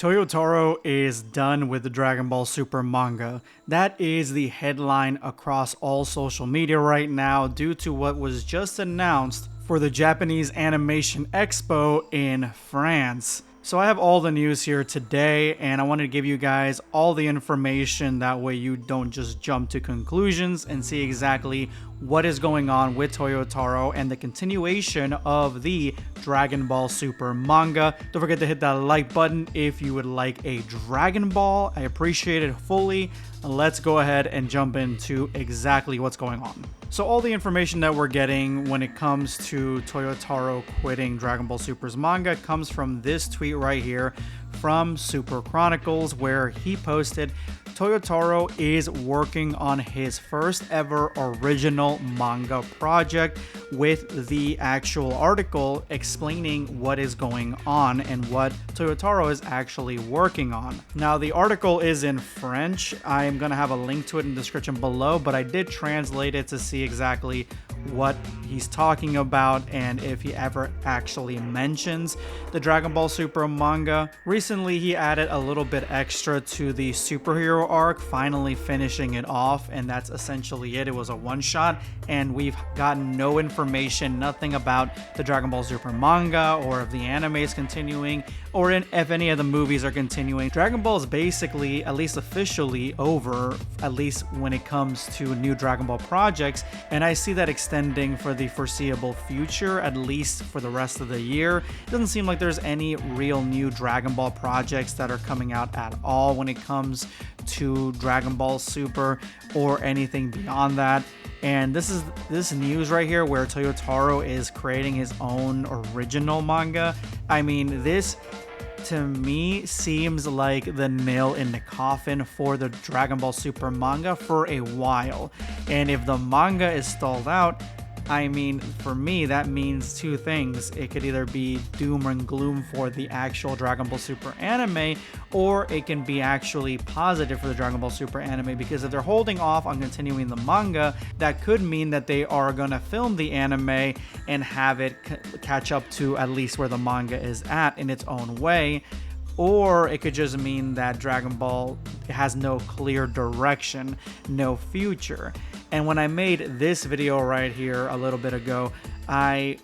Toyotaro is done with the Dragon Ball Super manga. That is the headline across all social media right now due to what was just announced for the Japanese Animation Expo in France. So I have all the news here today, and I wanted to give you guys all the information, that way you don't just jump to conclusions and see exactly what is going on with Toyotaro and the continuation of the Dragon Ball Super manga. Don't forget to hit that like button if you would like a Dragon Ball. I appreciate it fully. Let's go ahead and jump into exactly what's going on. So all the information that we're getting when it comes to Toyotaro quitting Dragon Ball Super's manga comes from this tweet right here from Super Chronicles, where he posted, Toyotaro is working on his first ever original manga project, with the actual article explaining what is going on and what Toyotaro is actually working on. Now, the article is in French. I'm going to have a link to it in the description below, but I did translate it to see exactly what he's talking about and if he ever actually mentions the Dragon Ball Super manga. Recently, he added a little bit extra to the superhero arc, finally finishing it off, and that's essentially it. It was a one-shot, and we've gotten no information, nothing about the Dragon Ball Super manga, or if the anime is continuing, or if any of the movies are continuing. Dragon Ball is basically, at least officially, over, at least when it comes to new Dragon Ball projects, and I see that extending for the foreseeable future, at least for the rest of the year. It doesn't seem like there's any real new Dragon Ball projects that are coming out at all when it comes to Dragon Ball Super or anything beyond that. And this news right here where Toyotaro is creating his own original manga. I mean, this to me seems like the nail in the coffin for the Dragon Ball Super manga for a while. And if the manga is stalled out, I mean, for me, that means two things. It could either be doom and gloom for the actual Dragon Ball Super anime, or it can be actually positive for the Dragon Ball Super anime, because if they're holding off on continuing the manga, that could mean that they are going to film the anime and have it catch up to at least where the manga is at in its own way. Or it could just mean that Dragon Ball has no clear direction, no future. And when I made this video right here a little bit ago, I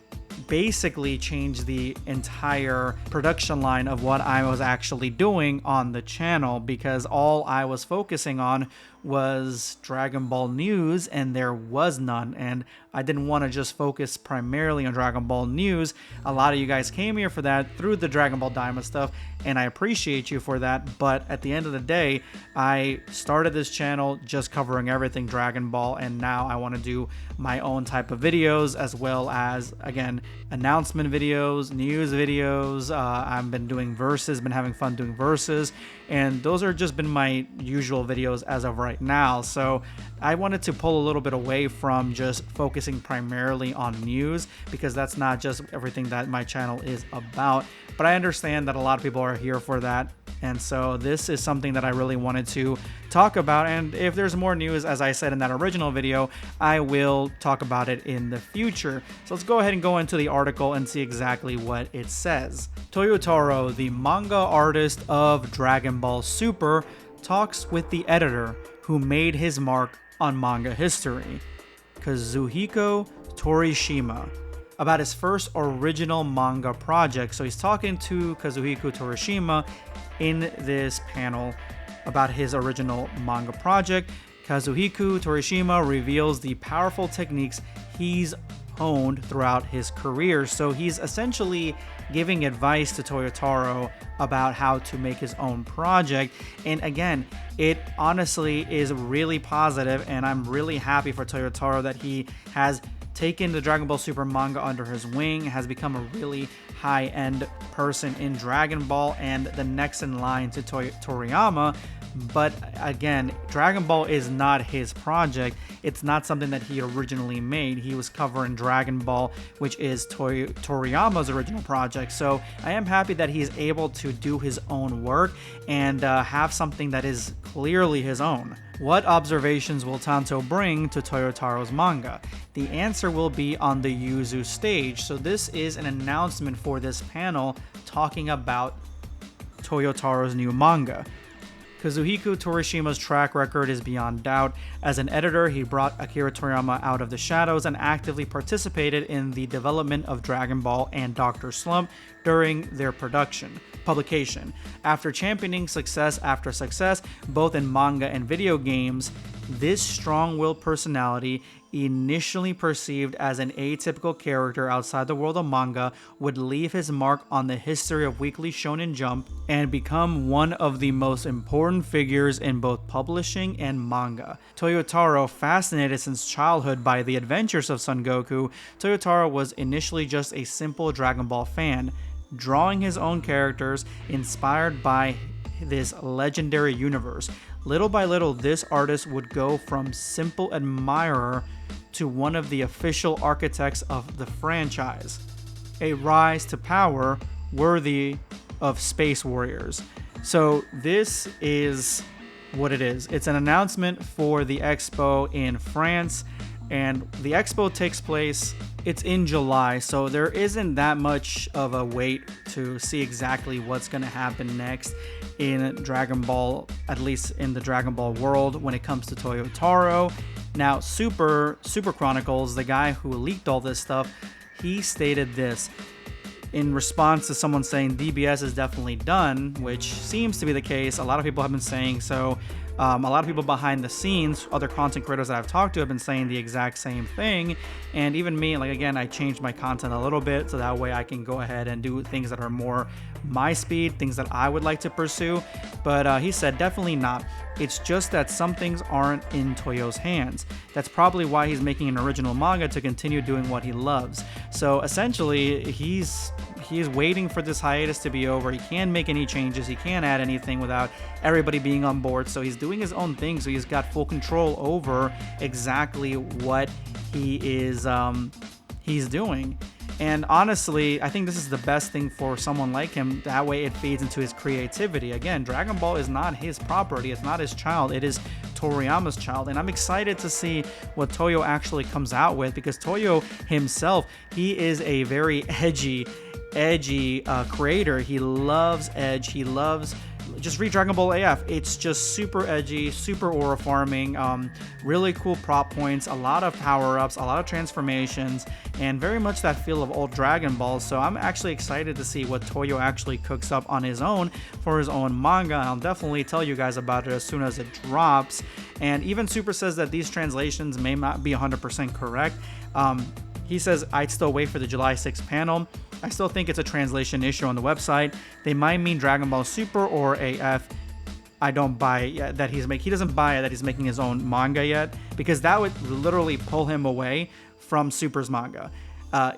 basically changed the entire production line of what I was actually doing on the channel, because all I was focusing on was Dragon Ball news, and there was none, and I didn't want to just focus primarily on Dragon Ball news. A lot of you guys came here for that through the Dragon Ball Diamond stuff, and I appreciate you for that, but at the end of the day, I started this channel just covering everything Dragon Ball, and now I want to do my own type of videos, as well as, again, announcement videos, news videos. I've been doing verses, been having fun doing verses, and those are just been my usual videos as of right now. So I wanted to pull a little bit away from just focusing primarily on news, because that's not just everything that my channel is about. But I understand that a lot of people are here for that, and so this is something that I really wanted to talk about. And if there's more news, as I said in that original video, I will talk about it in the future. So let's go ahead and go into the article and see exactly what it says. Toyotaro, the manga artist of Dragon Ball Super, talks with the editor who made his mark on manga history, Kazuhiko Torishima, about his first original manga project. So he's talking to Kazuhiko Torishima in this panel about his original manga project. Kazuhiko Torishima reveals the powerful techniques he's honed throughout his career. So he's essentially giving advice to Toyotaro about how to make his own project. And again, it honestly is really positive, and I'm really happy for Toyotaro that he has taken the Dragon Ball Super manga under his wing, has become a really high-end person in Dragon Ball, and the next in line to Toriyama. But again, Dragon Ball is not his project. It's not something that he originally made. He was covering Dragon Ball, which is Toriyama's original project. So I am happy that he's able to do his own work and have something that is clearly his own. What observations will Tanto bring to Toyotaro's manga? The answer will be on the Yuzu stage. So this is an announcement for this panel talking about Toyotaro's new manga. Kazuhiko Torishima's track record is beyond doubt. As an editor, he brought Akira Toriyama out of the shadows and actively participated in the development of Dragon Ball and Dr. Slump during their publication. After championing success after success, both in manga and video games, this strong-willed personality, initially perceived as an atypical character outside the world of manga, would leave his mark on the history of Weekly Shonen Jump and become one of the most important figures in both publishing and manga. Toyotaro, fascinated since childhood by the adventures of Son Goku, Toyotaro was initially just a simple Dragon Ball fan, drawing his own characters inspired by this legendary universe. Little by little, this artist would go from simple admirer to one of the official architects of the franchise. A rise to power worthy of Space Warriors. So this is what it is. It's an announcement for the Expo in France, and the Expo takes place, it's in July, so there isn't that much of a wait to see exactly what's going to happen next in Dragon Ball, at least in the Dragon Ball world when it comes to Toyotaro. Now, Super Chronicles, the guy who leaked all this stuff, he stated this in response to someone saying DBS is definitely done, which seems to be the case. A lot of people have been saying so. A lot of people behind the scenes, other content creators that I've talked to, have been saying the exact same thing. And even me, like, again, I changed my content a little bit so that way I can go ahead and do things that are more my speed, things that I would like to pursue. But he said definitely not. It's just that some things aren't in Toyo's hands. That's probably why he's making an original manga, to continue doing what he loves. So essentially, he's waiting for this hiatus to be over. He can't make any changes. He can't add anything without everybody being on board. So he's doing his own thing. So he's got full control over exactly what he is he's doing. And honestly, I think this is the best thing for someone like him. That way it feeds into his creativity. Again, Dragon Ball is not his property. It's not his child. It is Toriyama's child. And I'm excited to see what Toyo actually comes out with, because Toyo himself, he is a very edgy creator. He loves edge. He loves, just read Dragon Ball AF. It's just super edgy, super aura farming, really cool prop points, a lot of power-ups, a lot of transformations, and very much that feel of old Dragon Ball. So I'm actually excited to see what Toyo actually cooks up on his own for his own manga. I'll definitely tell you guys about it as soon as it drops. And even Super says that these translations may not be 100% correct. He says, I'd still wait for the July 6th panel. I still think it's a translation issue on the website. They might mean Dragon Ball Super or AF. I don't buy it that he doesn't buy it that he's making his own manga yet, because that would literally pull him away from Super's manga.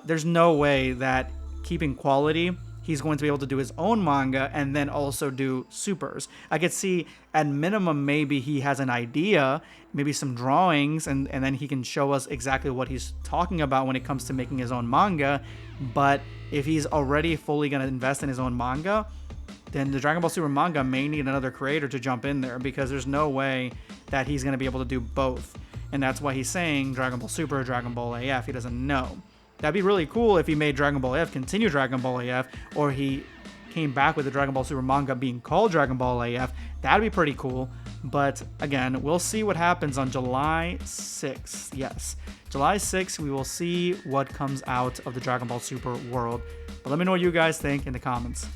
There's no way that keeping quality, he's going to be able to do his own manga and then also do Super's. I could see at minimum maybe he has an idea, maybe some drawings, and then he can show us exactly what he's talking about when it comes to making his own manga. But if he's already fully going to invest in his own manga, then the Dragon Ball Super manga may need another creator to jump in there, because there's no way that he's going to be able to do both. And that's why he's saying Dragon Ball Super, Dragon Ball AF. He doesn't know. That'd be really cool if he made Dragon Ball AF continue Dragon Ball AF, or he came back with the Dragon Ball Super manga being called Dragon Ball AF. That'd be pretty cool. But again, we'll see what happens on July 6th. Yes, July 6th, we will see what comes out of the Dragon Ball Super world. But let me know what you guys think in the comments.